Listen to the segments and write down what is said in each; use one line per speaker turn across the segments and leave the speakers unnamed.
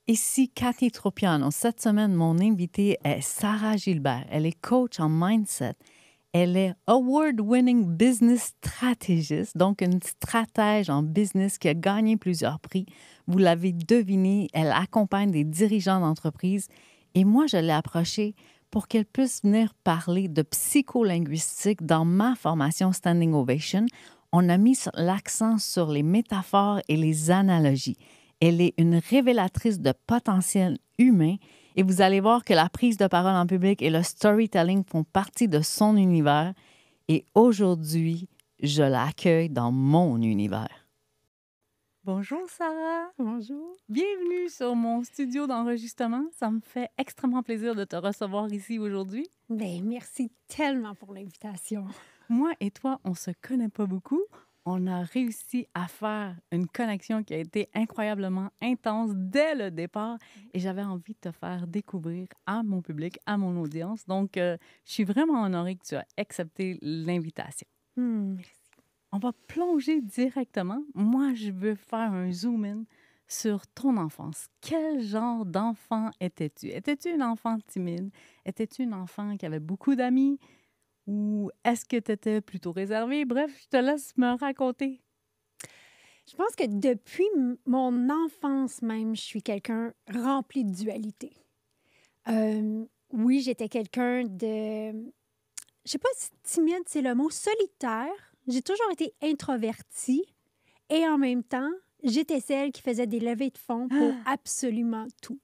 Ici Cathy Tropiano. Cette semaine, mon invitée est Sarah Gilbert. Elle est coach en mindset. Elle est award-winning business strategist, donc une stratège en business qui a gagné plusieurs prix. Vous l'avez deviné, elle accompagne des dirigeants d'entreprise. Et moi, je l'ai approchée pour qu'elle puisse venir parler de psycholinguistique dans ma formation Standing Ovation. On a mis l'accent sur les métaphores et les analogies. Elle est une révélatrice de potentiel humain et vous allez voir que la prise de parole en public et le storytelling font partie de son univers. Et aujourd'hui, je l'accueille dans mon univers. Bonjour Sarah.
Bonjour.
Bienvenue sur mon studio d'enregistrement. Ça me fait extrêmement plaisir de te recevoir ici aujourd'hui.
Bien, merci tellement pour l'invitation.
Moi et toi, on ne se connaît pas beaucoup. On a réussi à faire une connexion qui a été incroyablement intense dès le départ et j'avais envie de te faire découvrir à mon public, à mon audience. Donc, je suis vraiment honorée que tu aies accepté l'invitation.
Merci.
On va plonger directement. Moi, je veux faire un zoom-in sur ton enfance. Quel genre d'enfant étais-tu? Étais-tu une enfant timide? Étais-tu une enfant qui avait beaucoup d'amis? Ou est-ce que tu étais plutôt réservée? Bref, je te laisse me raconter.
Je pense que depuis mon enfance même, je suis quelqu'un rempli de dualité. Oui, j'étais quelqu'un de... Je sais pas si timide, c'est le mot, solitaire. J'ai toujours été introvertie et en même temps, j'étais celle qui faisait des levées de fonds pour absolument tout.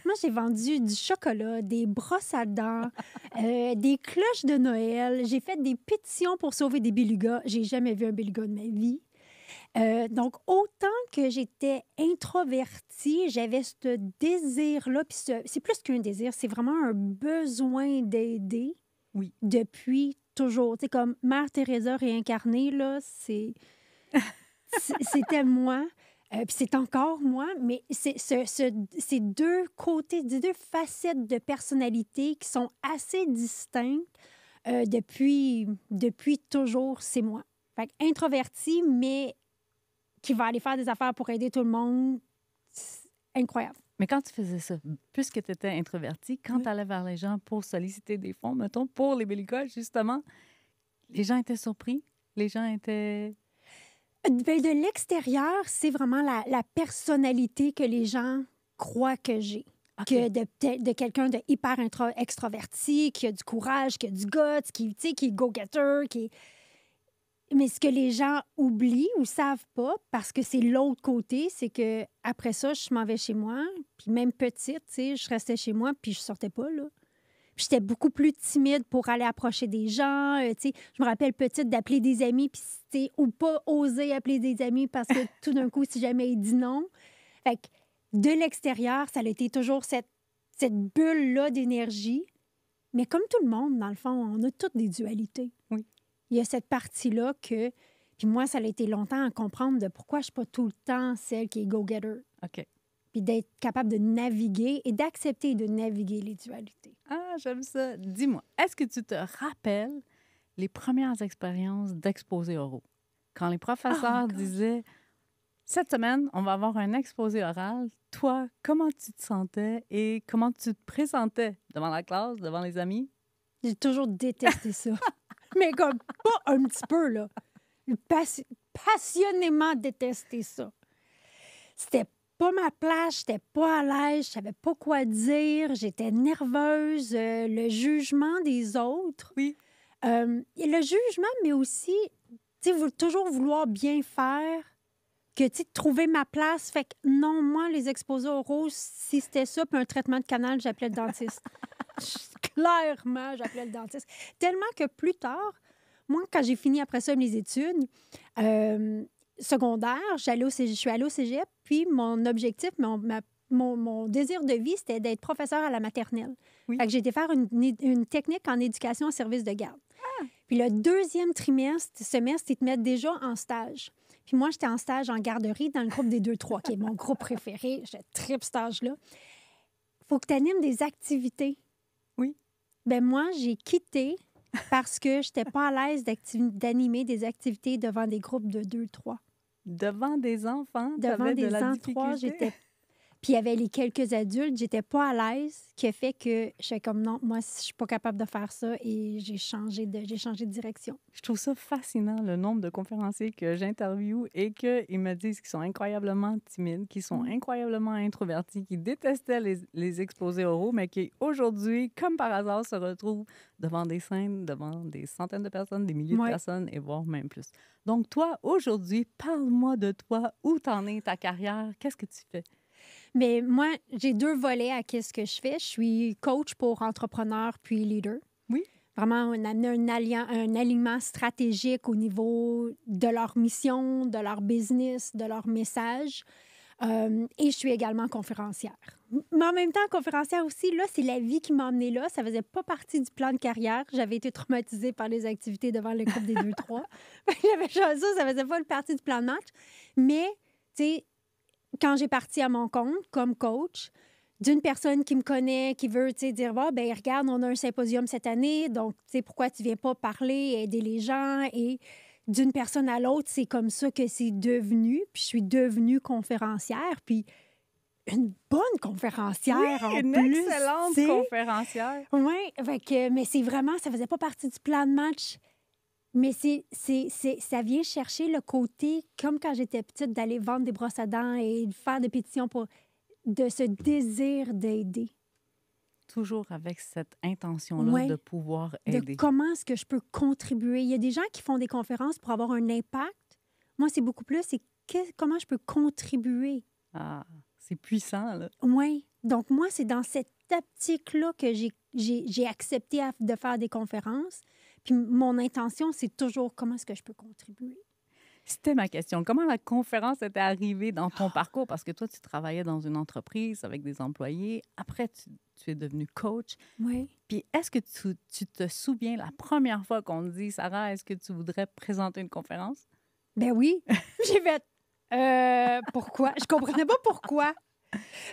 Moi, j'ai vendu du chocolat, des brosses à dents, des cloches de Noël. J'ai fait des pétitions pour sauver des belugas. J'ai jamais vu un beluga de ma vie. Donc, autant que j'étais introvertie, j'avais ce désir-là. Puis c'est plus qu'un désir, c'est vraiment un besoin d'aider.
Oui.
Depuis toujours. Tu sais, comme Mère Teresa réincarnée, là, c'était moi. Puis c'est encore moi, mais c'est ces deux côtés, ces deux facettes de personnalité qui sont assez distinctes depuis toujours, c'est moi. Fait que introvertie, mais qui va aller faire des affaires pour aider tout le monde. C'est incroyable.
Mais quand tu faisais ça, puisque tu étais introvertie, quand tu allais vers les gens pour solliciter des fonds, mettons, pour les belugas, justement, les gens étaient surpris? Les gens étaient...
Ben, de l'extérieur, c'est vraiment la personnalité que les gens croient que j'ai.
Okay.
Que de quelqu'un de hyper extraverti, qui a du courage, qui a du guts, qui est go-getter, qui est... Mais ce que les gens oublient ou savent pas, parce que c'est l'autre côté, c'est que après ça, je m'en vais chez moi, puis même petite, tu sais, je restais chez moi, puis je sortais pas, là. Puis j'étais beaucoup plus timide pour aller approcher des gens. Tu sais, je me rappelle petite d'appeler des amis, puis ou pas oser appeler des amis parce que tout d'un coup, si jamais il dit non. Fait que de l'extérieur, ça a été toujours cette bulle-là d'énergie. Mais comme tout le monde, dans le fond, on a toutes des dualités.
Oui.
Il y a cette partie-là que... Puis moi, ça a été longtemps à comprendre de pourquoi je ne suis pas tout le temps celle qui est go-getter.
OK.
Puis d'être capable de naviguer et d'accepter de naviguer les dualités.
Ah, j'aime ça. Dis-moi, est-ce que tu te rappelles les premières expériences d'exposé oraux? Quand les professeurs disaient, cette semaine, on va avoir un exposé oral, toi, comment tu te sentais et comment tu te présentais devant la classe, devant les amis?
J'ai toujours détesté ça. Mais comme pas un petit peu, là. Passionnément détesté ça. C'était pas ma place, j'étais pas à l'aise, je savais pas quoi dire, j'étais nerveuse, le jugement des autres.
Oui.
Et le jugement, mais aussi, tu sais, toujours vouloir bien faire, que, tu sais, trouver ma place. Fait que non, moi, les exposés oraux, si c'était ça, puis un traitement de canal, j'appelais le dentiste. Clairement, j'appelais le dentiste. Tellement que plus tard, moi, quand j'ai fini après ça mes études secondaires, je suis allée au cégep, puis mon objectif, mon désir de vie, c'était d'être professeur à la maternelle.
Oui.
Fait que j'ai été faire une technique en éducation en service de garde. Puis le deuxième semestre, ils te mettent déjà en stage. Puis moi, j'étais en stage en garderie dans le groupe des 2-3, qui est mon groupe préféré. Je tripe cet âge-là. Il faut que tu animes des activités.
Oui.
Ben moi, j'ai quitté parce que je n'étais pas à l'aise d'animer des activités devant des groupes de 2-3.
Devant des enfants?
Devant
t'avais
des
de la
enfants,
difficulté?
Puis il y avait les quelques adultes, j'étais pas à l'aise, qui a fait que je suis comme non, moi, je suis pas capable de faire ça et j'ai changé de direction.
Je trouve ça fascinant, le nombre de conférenciers que j'interviewe et qu'ils me disent qu'ils sont incroyablement timides, qu'ils sont incroyablement introvertis, qu'ils détestaient les exposés oraux, mais qui aujourd'hui, comme par hasard, se retrouvent devant des scènes, devant des centaines de personnes, des milliers de personnes et voire même plus. Donc toi, aujourd'hui, parle-moi de toi, où t'en es, ta carrière, qu'est-ce que tu fais?
Mais moi, j'ai 2 volets à qu'est-ce que je fais. Je suis coach pour entrepreneurs puis leader.
Oui.
Vraiment, on amener un alignement stratégique au niveau de leur mission, de leur business, de leur message. Et je suis également conférencière. Mais en même temps, conférencière aussi, là, c'est la vie qui m'a emmenée là. Ça faisait pas partie du plan de carrière. J'avais été traumatisée par les activités devant le groupe des 2-3. J'avais choisi ça, ça faisait pas partie du plan de match. Mais, tu sais, quand j'ai parti à mon compte comme coach, d'une personne qui me connaît, qui veut dire ben regarde, on a un symposium cette année, donc pourquoi tu viens pas parler, aider les gens? Et d'une personne à l'autre, c'est comme ça que c'est devenu. Puis je suis devenue conférencière, puis une bonne conférencière en
une
plus.
Excellente conférencière.
Oui, mais c'est vraiment, ça faisait pas partie du plan de match. Mais ça vient chercher le côté, comme quand j'étais petite, d'aller vendre des brosses à dents et de faire des pétitions de ce désir d'aider.
Toujours avec cette intention-là de pouvoir aider.
De comment est-ce que je peux contribuer. Il y a des gens qui font des conférences pour avoir un impact. Moi, c'est beaucoup plus, c'est comment je peux contribuer.
Ah, c'est puissant, là.
Oui. Donc, moi, c'est dans cette optique-là que j'ai accepté de faire des conférences. Puis mon intention, c'est toujours comment est-ce que je peux contribuer.
C'était ma question. Comment la conférence était arrivée dans ton parcours? Parce que toi, tu travaillais dans une entreprise avec des employés. Après, tu es devenue coach.
Oui.
Puis est-ce que tu te souviens la première fois qu'on te dit, Sarah, est-ce que tu voudrais présenter une conférence?
Ben oui. J'ai fait, pourquoi? Je comprenais pas pourquoi.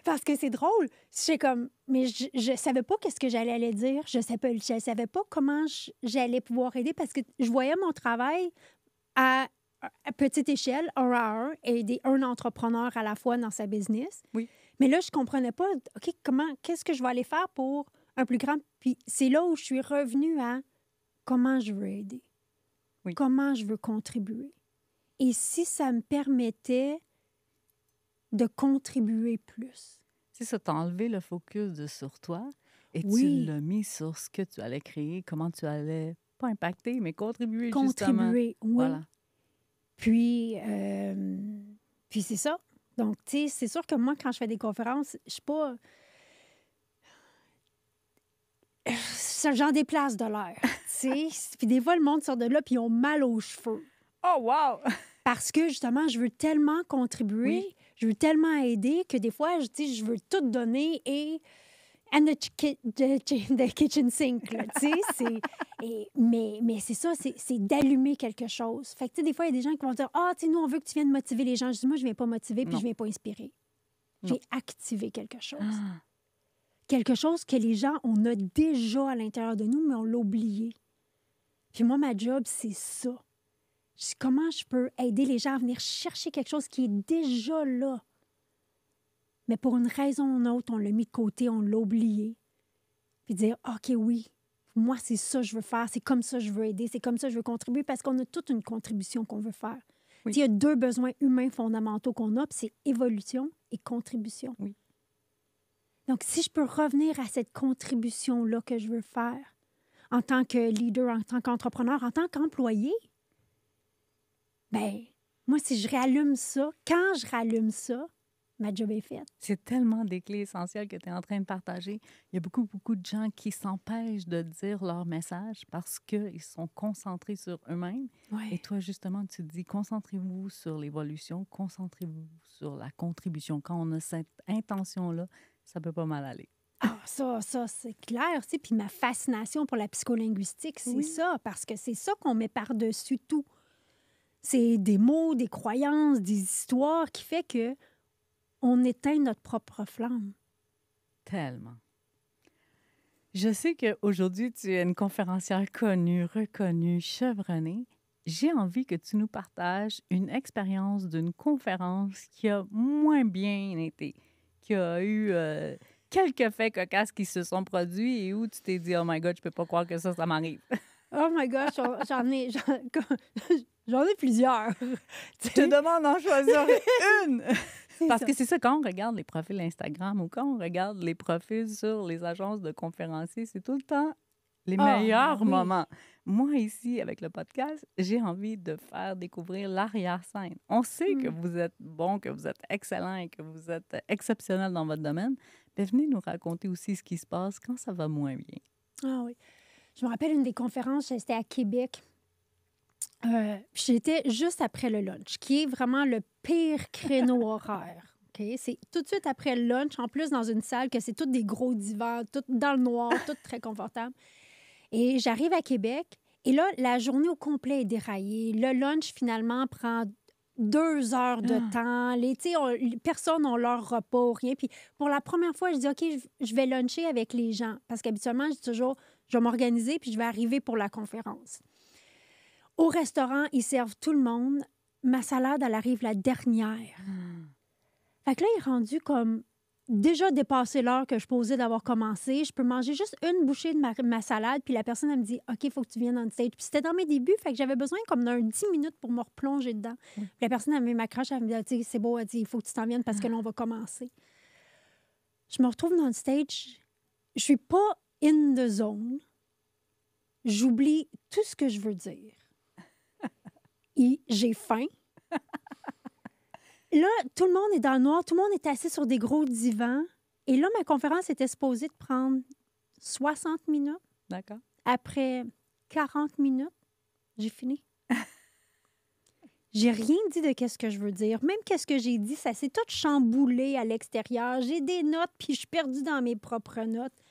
Parce que c'est drôle. C'est comme, mais je savais pas qu'est-ce que j'allais dire. Je savais pas comment j'allais pouvoir aider parce que je voyais mon travail à petite échelle, 1 à 1, aider un entrepreneur à la fois dans sa business.
Oui.
Mais là, je comprenais pas, OK, qu'est-ce que je vais aller faire pour un plus grand... Puis c'est là où je suis revenue à comment je veux aider.
Oui.
Comment je veux contribuer. Et si ça me permettait de contribuer plus.
C'est ça, t'as enlevé le focus sur toi et tu l'as mis sur ce que tu allais créer, comment tu allais, pas impacter, mais contribuer justement.
Contribuer, oui.
Voilà.
Puis c'est ça. Donc, tu sais, c'est sûr que moi, quand je fais des conférences, je suis pas... J'en déplace de l'air, tu sais. Puis des fois, le monde sort de là, puis ils ont mal aux cheveux.
Oh, wow!
Parce que, justement, je veux tellement contribuer, je veux tellement aider que des fois, je veux tout donner et... And the kitchen sink, là, tu sais, mais c'est ça, c'est d'allumer quelque chose. Fait que, tu sais, des fois, il y a des gens qui vont dire, « Ah, tu sais, nous, on veut que tu viennes motiver les gens. » Je dis, « Moi, je viens pas motiver, puis je viens pas inspirer. » J'ai activé quelque chose.
Ah.
Quelque chose que les gens, on a déjà à l'intérieur de nous, mais on l'a oublié. Puis moi, ma job, c'est ça. Comment je peux aider les gens à venir chercher quelque chose qui est déjà là? Mais pour une raison ou une autre, on l'a mis de côté, on l'a oublié. Puis dire, OK, oui, moi, c'est ça que je veux faire, c'est comme ça que je veux aider, c'est comme ça que je veux contribuer, parce qu'on a toute une contribution qu'on veut faire.
Oui.
Il y a 2 besoins humains fondamentaux qu'on a, puis c'est évolution et contribution.
Oui.
Donc, si je peux revenir à cette contribution-là que je veux faire, en tant que leader, en tant qu'entrepreneur, en tant qu'employé, bien, moi, si je rallume ça, quand je rallume ça, ma job est faite.
C'est tellement des clés essentielles que tu es en train de partager. Il y a beaucoup, beaucoup de gens qui s'empêchent de dire leur message parce qu'ils sont concentrés sur eux-mêmes.
Ouais.
Et toi, justement, tu dis, concentrez-vous sur l'évolution, concentrez-vous sur la contribution. Quand on a cette intention-là, ça peut pas mal aller.
Ah, ça, c'est clair. Tu sais. Puis ma fascination pour la psycholinguistique, c'est ça, parce que c'est ça qu'on met par-dessus tout. C'est des mots, des croyances, des histoires qui fait que on éteint notre propre flamme.
Tellement. Je sais qu'aujourd'hui, tu es une conférencière connue, reconnue, chevronnée. J'ai envie que tu nous partages une expérience d'une conférence qui a moins bien été, qu'il y a eu quelques faits cocasses qui se sont produits et où tu t'es dit « Oh my God, je peux pas croire que ça m'arrive. »
Oh my gosh, j'en ai plusieurs.
Je te demande d'en choisir une! Parce
ça.
que c'est ça, quand on regarde les profils Instagram ou quand on regarde les profils sur les agences de conférenciers, c'est tout le temps les meilleurs
oui.
moments. Moi, ici, avec le podcast, j'ai envie de faire découvrir l'arrière-scène. On sait que vous êtes bon, que vous êtes excellent et que vous êtes exceptionnel dans votre domaine. Mais venez nous raconter aussi ce qui se passe quand ça va moins bien.
Ah oui. Je me rappelle une des conférences, c'était à Québec. J'étais juste après le lunch, qui est vraiment le pire créneau horaire. Okay? C'est tout de suite après le lunch, en plus dans une salle que c'est tous des gros divans, tout dans le noir, tout très confortable. Et j'arrive à Québec, et là, la journée au complet est déraillée. Le lunch, finalement, prend 2 heures de temps. Personne n'a leur repas, rien. Puis pour la première fois, je dis, OK, je vais luncher avec les gens. Parce qu'habituellement, je dis toujours, je vais m'organiser, puis je vais arriver pour la conférence. Au restaurant, ils servent tout le monde. Ma salade, elle arrive la dernière. Fait que là, il est rendu comme déjà dépassé l'heure que je posais d'avoir commencé. Je peux manger juste une bouchée de ma salade, puis la personne, elle me dit « OK, il faut que tu viennes on stage ». Puis c'était dans mes débuts, fait que j'avais besoin comme d'un 10 minutes pour me replonger dedans. Puis la personne, elle m'accroche, elle me dit « C'est beau, elle dit, il faut que tu t'en viennes parce que là, on va commencer ». Je me retrouve dans le stage. Je suis pas in the zone. J'oublie tout ce que je veux dire. Et j'ai faim. Là, tout le monde est dans le noir. Tout le monde est assis sur des gros divans. Et là, ma conférence était supposée de prendre 60 minutes.
D'accord.
Après 40 minutes, j'ai fini. J'ai rien dit de qu'est-ce que je veux dire. Même qu'est-ce que j'ai dit, ça s'est tout chamboulé à l'extérieur. J'ai des notes, puis je suis perdue dans mes propres notes.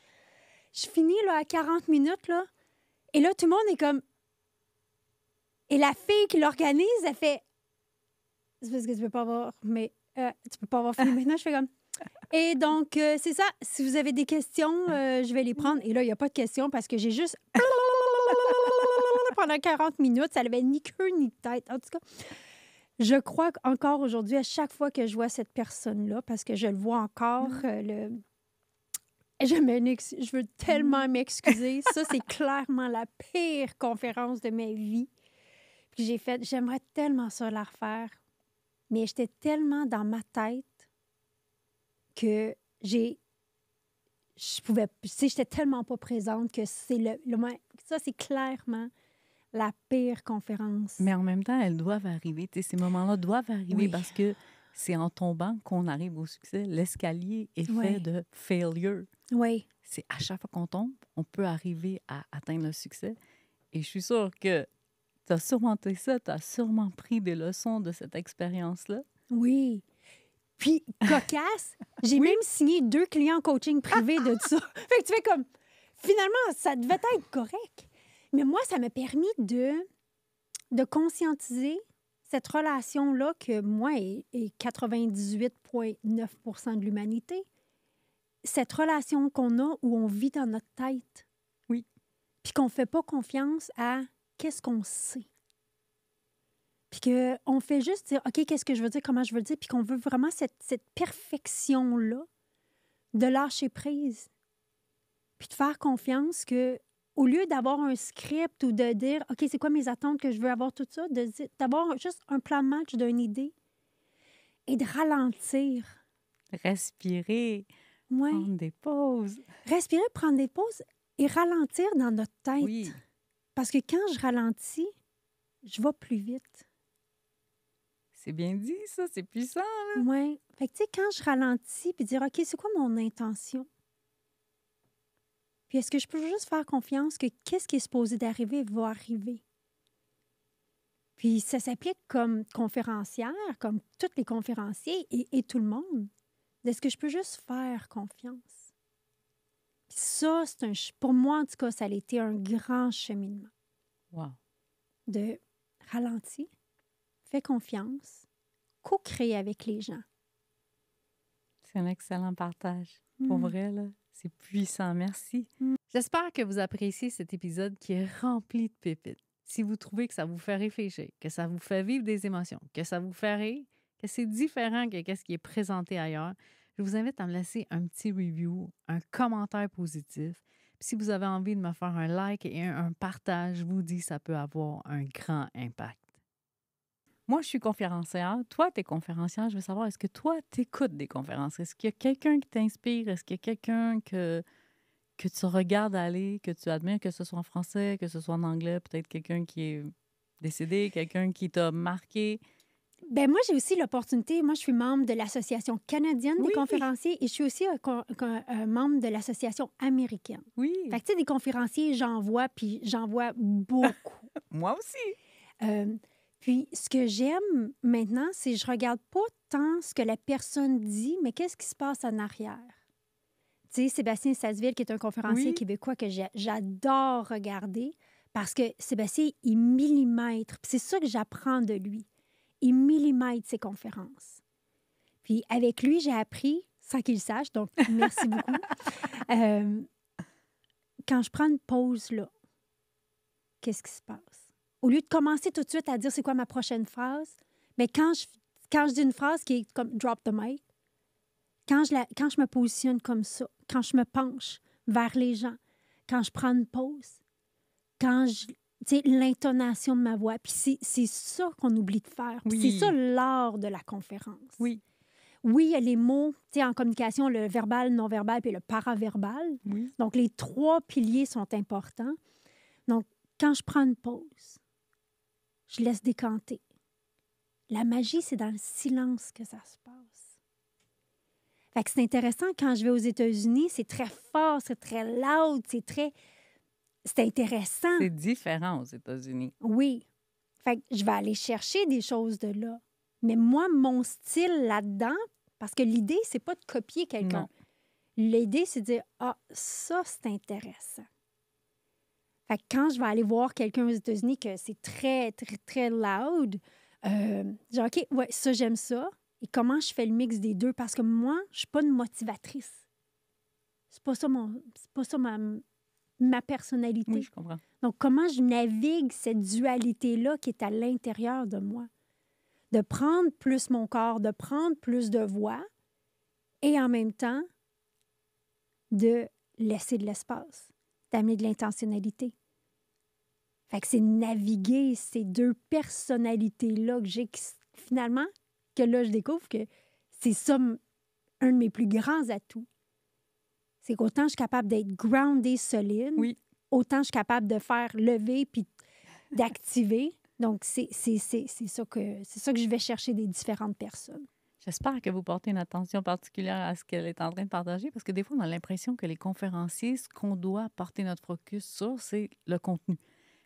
Je finis là, à 40 minutes, là. Et là, tout le monde est comme... Et la fille qui l'organise, elle fait... C'est parce que tu peux pas avoir... Mais tu peux pas avoir fini maintenant. Je fais comme... Et donc, c'est ça. Si vous avez des questions, je vais les prendre. Et là, il n'y a pas de questions parce que j'ai juste... pendant 40 minutes. Ça n'avait ni queue ni tête. En tout cas, je crois qu'encore aujourd'hui, à chaque fois que je vois cette personne-là, parce que je le vois encore, je veux tellement m'excuser. Ça, c'est clairement la pire conférence de ma vie. Puis j'ai fait, j'aimerais tellement ça la refaire. Mais j'étais tellement dans ma tête que je pouvais, tu sais, j'étais tellement pas présente que ça, c'est clairement la pire conférence.
Mais en même temps, elles doivent arriver. Tu sais, ces moments-là doivent arriver parce que c'est en tombant qu'on arrive au succès. L'escalier est fait de failure.
Oui.
C'est à chaque fois qu'on tombe, on peut arriver à atteindre le succès. Et je suis sûre que tu as surmonté ça, tu as sûrement pris des leçons de cette expérience-là.
Oui. Puis, cocasse, j'ai même signé 2 clients coaching privé de ça. Fait que tu fais comme... Finalement, ça devait être correct. Mais moi, ça m'a permis de conscientiser cette relation-là que moi est 98,9 % de l'humanité. Cette relation qu'on a où on vit dans notre tête.
Oui.
Puis qu'on ne fait pas confiance à qu'est-ce qu'on sait. Puis qu'on fait juste dire, OK, qu'est-ce que je veux dire, comment je veux le dire, puis qu'on veut vraiment cette perfection-là de lâcher prise. Puis de faire confiance que, au lieu d'avoir un script ou de dire, OK, c'est quoi mes attentes que je veux avoir, tout ça, d'avoir juste un plan de match d'une idée et de ralentir.
Respirer, prendre des pauses.
Respirer, prendre des pauses et ralentir dans notre tête.
Oui.
Parce que quand je ralentis, je vais plus vite.
C'est bien dit, ça. C'est puissant, là.
Oui. Fait que, tu sais, quand je ralentis puis dire, OK, c'est quoi mon intention? Puis est-ce que je peux juste faire confiance que qu'est-ce qui est supposé d'arriver va arriver? Puis ça s'applique comme conférencière, comme tous les conférenciers et tout le monde. Est-ce que je peux juste faire confiance? Puis ça, pour moi, en tout cas, ça a été un grand cheminement.
Wow.
De ralentir, fais confiance, co-créer avec les gens.
C'est un excellent partage. Pour vrai, là, c'est puissant. Merci. J'espère que vous appréciez cet épisode qui est rempli de pépites. Si vous trouvez que ça vous fait réfléchir, que ça vous fait vivre des émotions, que ça vous fait rire, que c'est différent que ce qui est présenté ailleurs, Je vous invite à me laisser un petit review, un commentaire positif. Puis si vous avez envie de me faire un like et un partage, je vous dis, ça peut avoir un grand impact. Moi, je suis conférencière. Toi, tu es conférencière. Je veux savoir, est-ce que toi, tu écoutes des conférences? Est-ce qu'il y a quelqu'un qui t'inspire? Est-ce qu'il y a quelqu'un que tu regardes aller, que tu admires, que ce soit en français, que ce soit en anglais, peut-être quelqu'un qui est décédé, quelqu'un qui t'a marqué?
Ben moi, j'ai aussi l'opportunité. Moi, je suis membre de l'Association canadienne des
Oui.
conférenciers et je suis aussi un membre de l'Association américaine.
Oui.
Fait que, tu sais, des conférenciers, j'en vois, puis j'en vois beaucoup.
Moi aussi.
Puis, ce que j'aime maintenant, c'est que je regarde pas tant ce que la personne dit, mais qu'est-ce qui se passe en arrière. Tu sais, Sébastien Sasseville, qui est un conférencier
Oui.
québécois que j'adore regarder, parce que Sébastien, il millimètre. Puis c'est ça que j'apprends de lui. Il millimètre ses conférences. Puis avec lui, j'ai appris, sans qu'il le sache, donc merci beaucoup. Quand je prends une pause, là, qu'est-ce qui se passe? Au lieu de commencer tout de suite à dire c'est quoi ma prochaine phrase, mais quand je dis une phrase qui est comme drop the mic, quand je me positionne comme ça, quand je me penche vers les gens, quand je prends une pause, tu sais, l'intonation de ma voix. Puis c'est ça qu'on oublie de faire. Puis
Oui.
c'est ça l'art de la conférence.
Oui.
Oui, il y a les mots, tu sais, en communication, le verbal, non-verbal, puis le paraverbal.
Oui.
Donc, les 3 piliers sont importants. Donc, quand je prends une pause, je laisse décanter. La magie, c'est dans le silence que ça se passe. Fait que c'est intéressant, quand je vais aux États-Unis, c'est très fort, c'est très loud, c'est intéressant.
C'est différent aux États-Unis.
Oui. Fait que je vais aller chercher des choses de là. Mais moi, mon style là-dedans, parce que l'idée, c'est pas de copier quelqu'un.
Non.
L'idée, c'est de dire, ah, ça, c'est intéressant. Fait que quand je vais aller voir quelqu'un aux États-Unis que c'est très, très, très loud, je dis, OK, ouais, ça, j'aime ça. Et comment je fais le mix des deux? Parce que moi, je suis pas une motivatrice. C'est pas ça ma personnalité.
Oui, je comprends.
Donc, comment je navigue cette dualité-là qui est à l'intérieur de moi? De prendre plus mon corps, de prendre plus de voix et en même temps, de laisser de l'espace, d'amener de l'intentionnalité. Fait que c'est naviguer ces deux personnalités-là que j'ai finalement, que là, je découvre que c'est ça un de mes plus grands atouts. C'est qu'autant je suis capable d'être grounded, solide,
Oui.
autant je suis capable de faire lever puis d'activer. Donc, c'est ça que je vais chercher des différentes personnes.
J'espère que vous portez une attention particulière à ce qu'elle est en train de partager, parce que des fois, on a l'impression que les conférenciers, ce qu'on doit porter notre focus sur, c'est le contenu.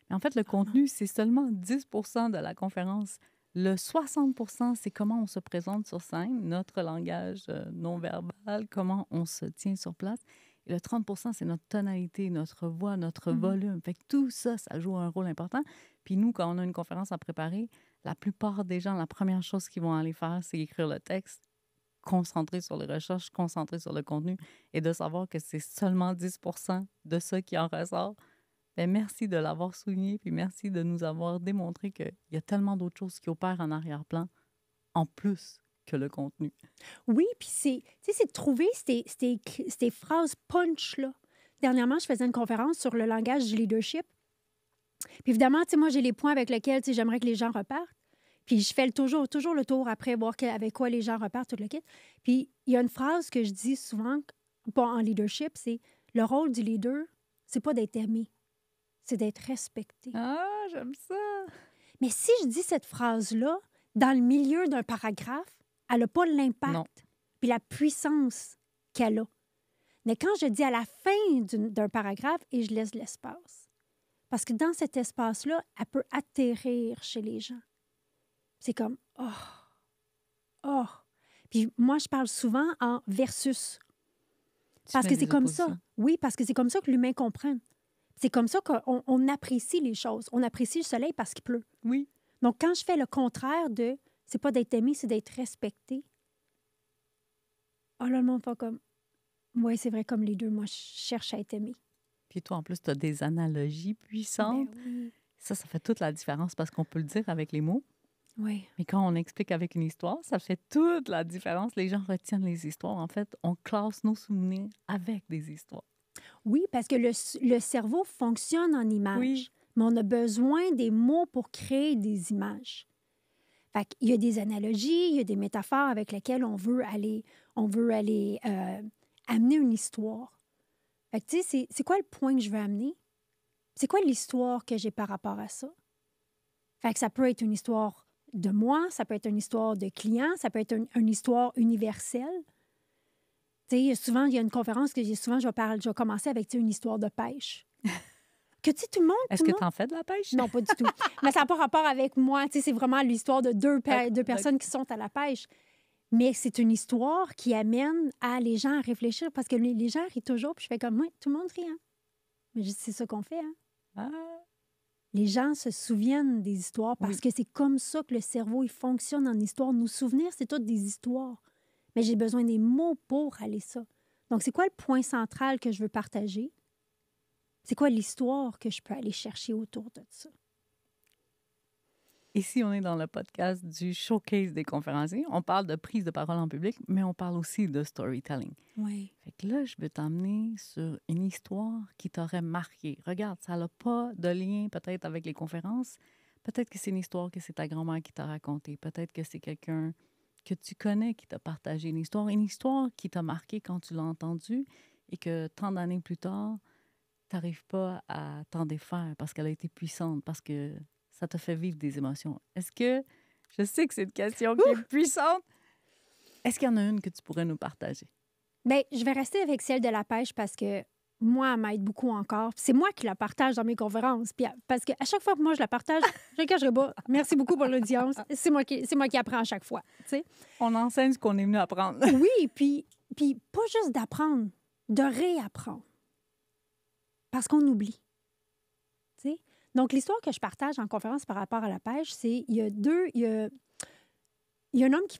Mais en fait, le contenu, c'est seulement 10 de la conférence. Le 60 c'est comment on se présente sur scène, notre langage non-verbal, comment on se tient sur place. Et le 30 c'est notre tonalité, notre voix, notre volume. Fait que tout ça, ça joue un rôle important. Puis nous, quand on a une conférence à préparer, la plupart des gens, la première chose qu'ils vont aller faire, c'est écrire le texte, concentrer sur les recherches, concentrer sur le contenu et de savoir que c'est seulement 10 de ça qui en ressort. Bien, merci de l'avoir souligné, puis merci de nous avoir démontré qu'il y a tellement d'autres choses qui opèrent en arrière-plan, en plus que le contenu.
Oui, puis c'est de trouver ces phrases punch-là. Dernièrement, je faisais une conférence sur le langage du leadership. Puis évidemment, moi, j'ai les points avec lesquels j'aimerais que les gens repartent. Puis je fais toujours le tour après, voir avec quoi les gens repartent, tout le kit. Puis il y a une phrase que je dis souvent, pas en leadership, c'est le rôle du leader, c'est pas d'être aimé, c'est d'être respecté.
Ah, j'aime ça!
Mais si je dis cette phrase-là, dans le milieu d'un paragraphe, elle n'a pas l'impact puis la puissance qu'elle a. Mais quand je dis à la fin d'un paragraphe et je laisse l'espace, parce que dans cet espace-là, elle peut atterrir chez les gens. C'est comme « oh, oh ». Puis moi, je parle souvent en versus. Parce que c'est comme ça. Oui, parce que c'est comme ça que l'humain comprend. C'est comme ça qu'on apprécie les choses. On apprécie le soleil parce qu'il pleut.
Oui.
Donc, quand je fais le contraire de « c'est pas d'être aimé, c'est d'être respecté », oh là, le monde pas comme « oui, c'est vrai, comme les deux, moi, je cherche à être aimé ».
Puis toi, en plus, tu as des analogies puissantes.
Ben oui.
Ça fait toute la différence parce qu'on peut le dire avec les mots.
Oui.
Mais quand on explique avec une histoire, ça fait toute la différence. Les gens retiennent les histoires. En fait, on classe nos souvenirs avec des histoires.
Oui, parce que le cerveau fonctionne en images,
Oui.
mais on a besoin des mots pour créer des images. Fait qu'il y a des analogies, il y a des métaphores avec lesquelles on veut aller amener une histoire. Fait que, tu sais, c'est quoi le point que je veux amener? C'est quoi l'histoire que j'ai par rapport à ça? Fait que ça peut être une histoire de moi, ça peut être une histoire de client, ça peut être une histoire universelle. Tu sais, souvent, il y a une conférence que souvent, je vais commencer avec, tu sais, une histoire de pêche. Que, tu sais, tout le monde...
Est-ce que tu en fais de la pêche?
Non, pas du tout. Mais ça n'a pas rapport avec moi. Tu sais, c'est vraiment l'histoire de deux
D'accord.
personnes qui sont à la pêche. Mais c'est une histoire qui amène les gens à réfléchir parce que les gens rient toujours. Puis je fais comme, moi, tout le monde rit, hein? Mais je dis, c'est ça qu'on fait, hein?
Ah,
Les gens se souviennent des histoires parce
Oui.
que c'est comme ça que le cerveau, il fonctionne en histoire. Nos souvenirs, c'est toutes des histoires. Mais j'ai besoin des mots pour aller ça. Donc, c'est quoi le point central que je veux partager? C'est quoi l'histoire que je peux aller chercher autour de ça?
Ici, on est dans le podcast du Showcase des conférenciers. On parle de prise de parole en public, mais on parle aussi de storytelling.
Oui.
Fait que là, je veux t'emmener sur une histoire qui t'aurait marqué. Regarde, ça n'a pas de lien peut-être avec les conférences. Peut-être que c'est une histoire que c'est ta grand-mère qui t'a racontée. Peut-être que c'est quelqu'un que tu connais qui t'a partagé une histoire qui t'a marqué quand tu l'as entendue et que tant d'années plus tard, tu n'arrives pas à t'en défaire parce qu'elle a été puissante, parce que ça te fait vivre des émotions. Est-ce que, je sais que c'est une question qui est puissante, est-ce qu'il y en a une que tu pourrais nous partager?
Bien, je vais rester avec celle de la pêche parce que moi, elle m'aide beaucoup encore. C'est moi qui la partage dans mes conférences. Puis, parce qu'à chaque fois que moi, je la partage, je ne cacherai pas. Merci beaucoup pour l'audience. C'est moi qui apprends à chaque fois. Tu sais?
On enseigne ce qu'on est venu apprendre.
Oui, puis pas juste d'apprendre, de réapprendre. Parce qu'on oublie. Tu sais? Donc, l'histoire que je partage en conférence par rapport à la pêche, c'est il y a un homme qui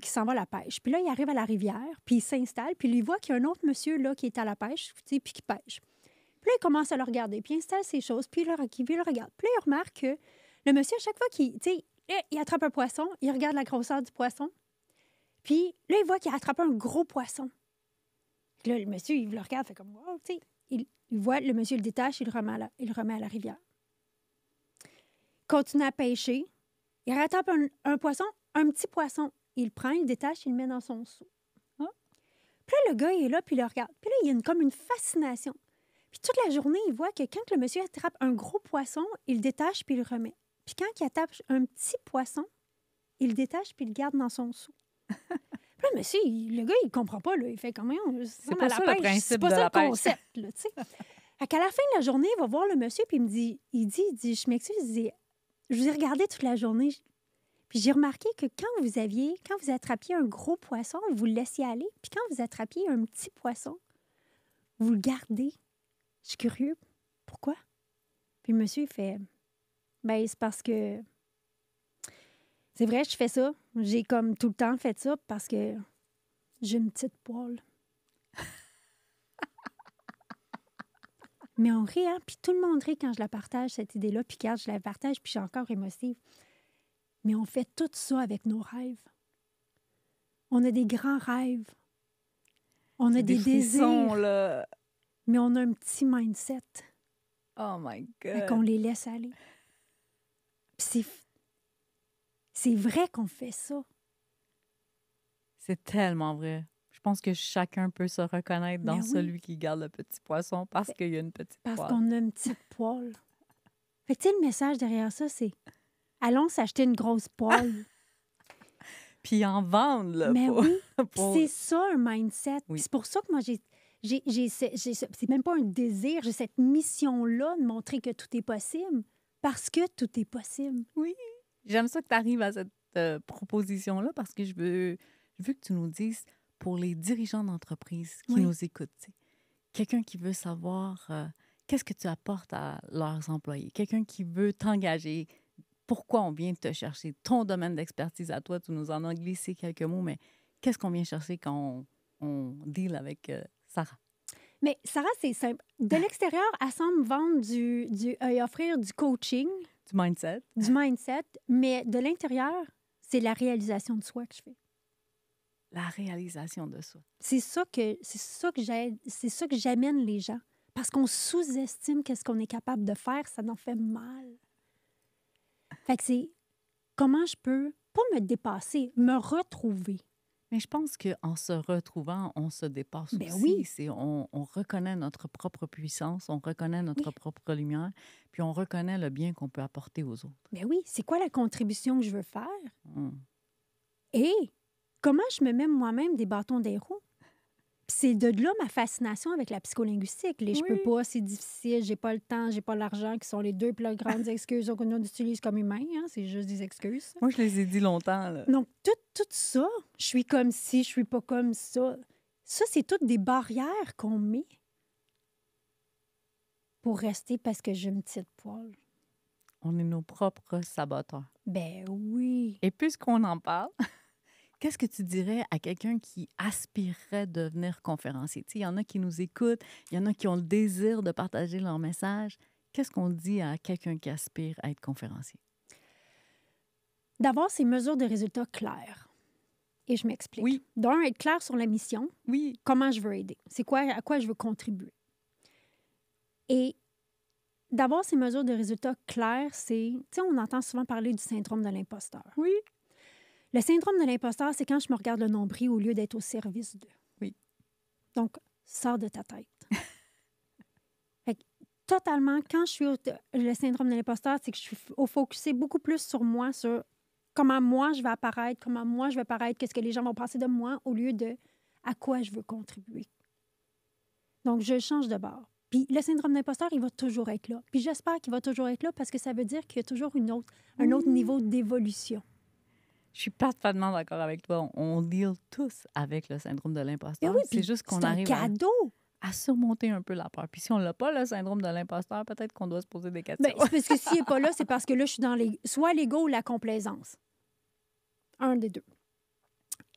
s'en va à la pêche. Puis là, il arrive à la rivière, puis il s'installe, puis il voit qu'il y a un autre monsieur là, qui est à la pêche, tu sais, puis qui pêche. Puis là, il commence à le regarder, puis il installe ses choses, puis il le regarde. Puis là, il remarque que le monsieur, à chaque fois il attrape un poisson, il regarde la grosseur du poisson, puis là, il voit qu'il a attrapé un gros poisson. Puis là, le monsieur, il le regarde, fait comme, wow, tu sais. Il voit, le monsieur le détache, il le remet à la rivière. Il continue à pêcher. Il rattrape un poisson, un petit poisson. Il le prend, il le détache, il le met dans son seau.
Ah.
Puis là, le gars, il est là, puis il le regarde. Puis là, il y a comme une fascination. Puis toute la journée, il voit que quand le monsieur attrape un gros poisson, il le détache, puis il le remet. Puis quand il attrape un petit poisson, il le détache, puis il le garde dans son seau. Puis là, monsieur, le gars, il comprend pas. Là. Il fait comment?
C'est pas ça le principe
c'est pas
de
ça
la
le
pêche.
concept. Là, tu sais. Fait qu'à la fin de la journée, il va voir le monsieur, puis il dit, je m'excuse, je vous ai regardé toute la journée, puis j'ai remarqué que quand vous attrapiez un gros poisson, vous le laissiez aller, puis quand vous attrapiez un petit poisson, vous le gardez. Je suis curieux. Pourquoi? Puis le monsieur, il fait, ben c'est parce que c'est vrai, je fais ça. J'ai comme tout le temps fait ça parce que j'ai une petite poêle. Mais on rit, hein? Puis tout le monde rit quand je la partage, cette idée-là. Puis quand je la partage, puis je suis encore émotive. Mais on fait tout ça avec nos rêves. On a des grands rêves. On a des
frissons,
désirs.
là.
Mais on a un petit mindset.
Oh my God.
Fait qu'on les laisse aller. Puis c'est vrai qu'on fait ça.
C'est tellement vrai. Je pense que chacun peut se reconnaître dans
Mais oui.
celui qui garde le petit poisson parce qu'il y a une petite
Parce
poêle.
qu'on a une petite poêle. Fait que, tu sais, le message derrière ça, c'est allons s'acheter une grosse poêle.
Puis en vendre, là.
Mais oui,
pour-
c'est ça un mindset.
Oui.
Puis c'est pour ça que moi, c'est même pas un désir, j'ai cette mission-là de montrer que tout est possible. Parce que tout est possible.
Oui. J'aime ça que tu arrives à cette proposition-là parce que je veux que tu nous dises, pour les dirigeants d'entreprise qui
Oui.
nous écoutent, tu sais, quelqu'un qui veut savoir qu'est-ce que tu apportes à leurs employés, quelqu'un qui veut t'engager, pourquoi on vient te chercher, ton domaine d'expertise à toi, tu nous en as glissé quelques mots, mais qu'est-ce qu'on vient chercher quand on deal avec Sarah?
Mais Sarah, c'est simple. De l'extérieur, elle semble vendre offrir du coaching.
Du mindset.
Du mindset, mais de l'intérieur, c'est la réalisation de soi que je fais.
La réalisation de soi.
C'est ça que j'aide, c'est ça que j'amène les gens. Parce qu'on sous-estime qu'est-ce qu'on est capable de faire, ça en fait mal. Fait que c'est comment je peux, pas me dépasser, me retrouver.
Mais je pense qu'en se retrouvant, on se dépasse
Ben
aussi.
oui.
On reconnaît notre propre puissance, on reconnaît notre
Oui.
propre lumière, puis on reconnaît le bien qu'on peut apporter aux autres.
Ben oui, c'est quoi la contribution que je veux faire?
Mm.
Et comment je me mets moi-même des bâtons des roues? Puis c'est de là ma fascination avec la psycholinguistique. Les je peux
Oui.
pas, c'est difficile, j'ai pas le temps, j'ai pas l'argent, qui sont les deux plus grandes excuses qu'on utilise comme humains. Hein? C'est juste des excuses. Ça.
Moi, je les ai dit longtemps. Là.
Donc, tout ça, je suis comme ci, je suis pas comme ça. Ça, c'est toutes des barrières qu'on met pour rester parce que j'ai une petite poêle.
On est nos propres saboteurs.
Ben oui.
Et puisqu'on en parle, qu'est-ce que tu dirais à quelqu'un qui aspirerait devenir conférencier? Tu sais, il y en a qui nous écoutent, il y en a qui ont le désir de partager leur message. Qu'est-ce qu'on dit à quelqu'un qui aspire à être conférencier?
D'avoir ces mesures de résultats claires. Et je m'explique.
Oui.
D'un, être clair sur la mission.
Oui.
Comment je veux aider. C'est quoi, à quoi je veux contribuer. Et d'avoir ces mesures de résultats claires, c'est... Tu sais, on entend souvent parler du syndrome de l'imposteur.
Oui.
Le syndrome de l'imposteur, c'est quand je me regarde le nombril au lieu d'être au service d'eux.
Oui.
Donc, sors de ta tête. Fait que, totalement, quand je suis le syndrome de l'imposteur, c'est que je suis focusée beaucoup plus sur moi, sur comment moi je vais apparaître, comment moi je vais paraître, qu'est-ce que les gens vont penser de moi, au lieu de à quoi je veux contribuer. Donc, je change de bord. Puis le syndrome d'imposteur, il va toujours être là. Puis j'espère qu'il va toujours être là parce que ça veut dire qu'il y a toujours un autre niveau d'évolution.
Je suis parfaitement d'accord avec toi. On deal tous avec le syndrome de l'imposteur.
Oui,
c'est juste qu'on
c'est un
arrive
cadeau.
à surmonter un peu la peur. Puis si on n'a pas le syndrome de l'imposteur, peut-être qu'on doit se poser des questions.
Bien, c'est parce que s'il n'est pas là, c'est parce que là, je suis dans soit l'ego ou la complaisance. Un des deux.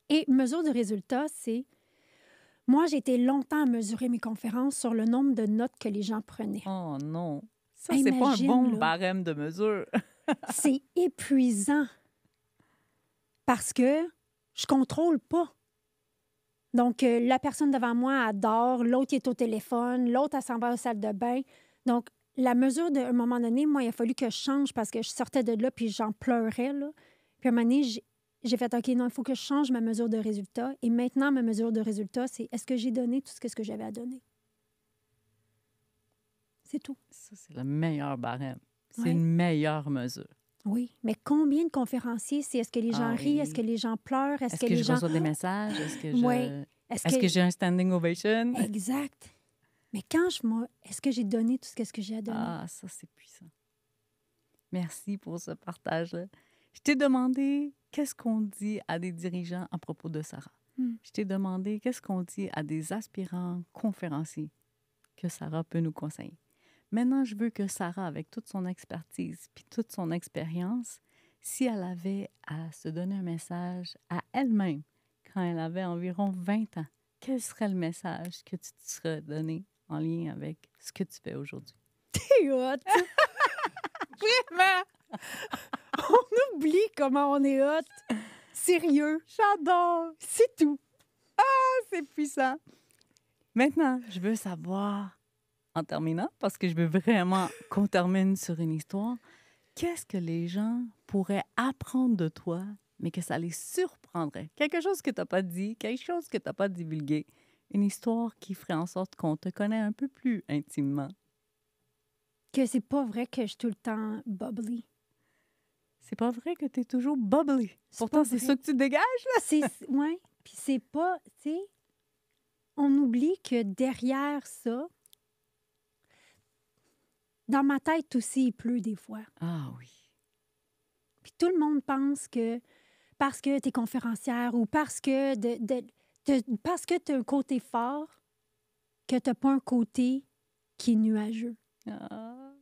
Et mesure de résultat, c'est... Moi, j'ai été longtemps à mesurer mes conférences sur le nombre de notes que les gens prenaient.
Oh non! Ça, c'est pas un
Imagine,
bon
là.
barème de mesure.
C'est épuisant parce que je contrôle pas. Donc, la personne devant moi adore, l'autre il est au téléphone, l'autre, elle s'en va à la salle de bain. Donc, la mesure d'un moment donné, moi, il a fallu que je change parce que je sortais de là puis j'en pleurais. Là. Puis à un moment donné, j'ai fait, OK, non, il faut que je change ma mesure de résultat. Et maintenant, ma mesure de résultat, c'est est-ce que j'ai donné tout ce que j'avais à donner? C'est tout.
Ça, c'est le meilleur barème. C'est
Ouais.
une meilleure mesure.
Oui, mais combien de conférenciers, c'est est-ce que les gens rient, est-ce que les gens pleurent,
Est-ce
que
que
les
je
gens...
reçois des messages? Est-ce que je...
Oui.
Est-ce que j'ai un standing ovation?
Exact. Mais quand est-ce que j'ai donné tout ce que j'ai à donner?
Ah, ça, c'est puissant. Merci pour ce partage-là. Je t'ai demandé qu'est-ce qu'on dit à des dirigeants à propos de Sarah. Je t'ai demandé qu'est-ce qu'on dit à des aspirants conférenciers que Sarah peut nous conseiller. Maintenant, je veux que Sarah, avec toute son expertise puis toute son expérience, si elle avait à se donner un message à elle-même quand elle avait environ 20 ans, quel serait le message que tu te serais donné en lien avec ce que tu fais aujourd'hui?
T'es hot! Vraiment! On oublie comment on est hot. Sérieux.
J'adore!
C'est tout.
C'est puissant! Maintenant, je veux savoir, en terminant, parce que je veux vraiment qu'on termine sur une histoire, qu'est-ce que les gens pourraient apprendre de toi, mais que ça les surprendrait? Quelque chose que tu n'as pas dit, quelque chose que tu n'as pas divulgué, une histoire qui ferait en sorte qu'on te connaît un peu plus intimement.
Que c'est pas vrai que je suis tout le temps bubbly.
C'est pas vrai que tu es toujours bubbly. Pourtant,
pas
c'est
vrai.
ça que tu dégages, là.
Oui, puis c'est pas, tu sais, on oublie que derrière ça, dans ma tête aussi, il pleut des fois.
Ah oui.
Puis tout le monde pense que parce que tu es conférencière ou parce que parce que tu as un côté fort, que tu n'as pas un côté qui est nuageux.
Ah.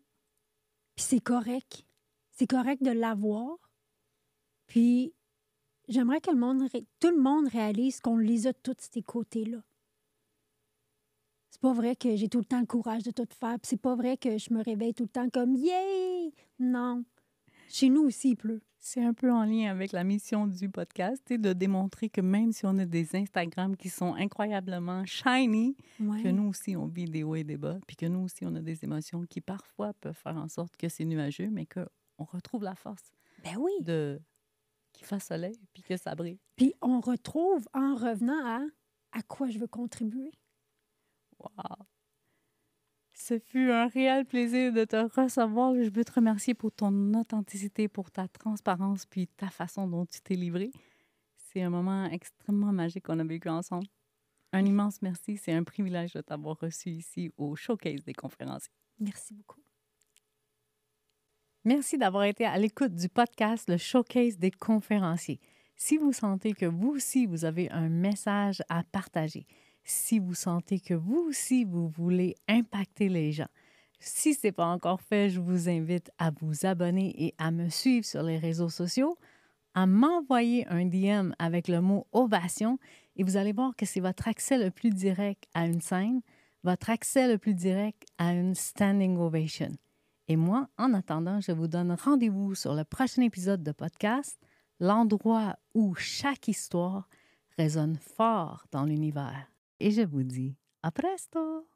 Puis c'est correct. C'est correct de l'avoir. Puis j'aimerais que tout le monde réalise qu'on les a tous, ces côtés-là. C'est pas vrai que j'ai tout le temps le courage de tout faire. Puis c'est pas vrai que je me réveille tout le temps comme « Yay! » Non. Chez nous aussi, il pleut.
C'est un peu en lien avec la mission du podcast, de démontrer que même si on a des Instagrams qui sont incroyablement shiny,
Ouais.
que nous aussi, on vit des hauts et des bas, puis que nous aussi, on a des émotions qui parfois peuvent faire en sorte que c'est nuageux, mais qu'on retrouve la force
Ben oui.
qu'il fasse soleil, puis que ça brille.
Puis on retrouve en revenant à quoi je veux contribuer.
Wow! Ce fut un réel plaisir de te recevoir. Je veux te remercier pour ton authenticité, pour ta transparence, puis ta façon dont tu t'es livrée. C'est un moment extrêmement magique qu'on a vécu ensemble. Un immense merci. C'est un privilège de t'avoir reçu ici au Showcase des conférenciers.
Merci beaucoup.
Merci d'avoir été à l'écoute du podcast Le Showcase des conférenciers. Si vous sentez que vous aussi, vous avez un message à partager, si vous sentez que vous aussi, vous voulez impacter les gens, si ce n'est pas encore fait, je vous invite à vous abonner et à me suivre sur les réseaux sociaux, à m'envoyer un DM avec le mot ovation et vous allez voir que c'est votre accès le plus direct à une scène, votre accès le plus direct à une standing ovation. Et moi, en attendant, je vous donne rendez-vous sur le prochain épisode de podcast, l'endroit où chaque histoire résonne fort dans l'univers. Et je vous dis à presto!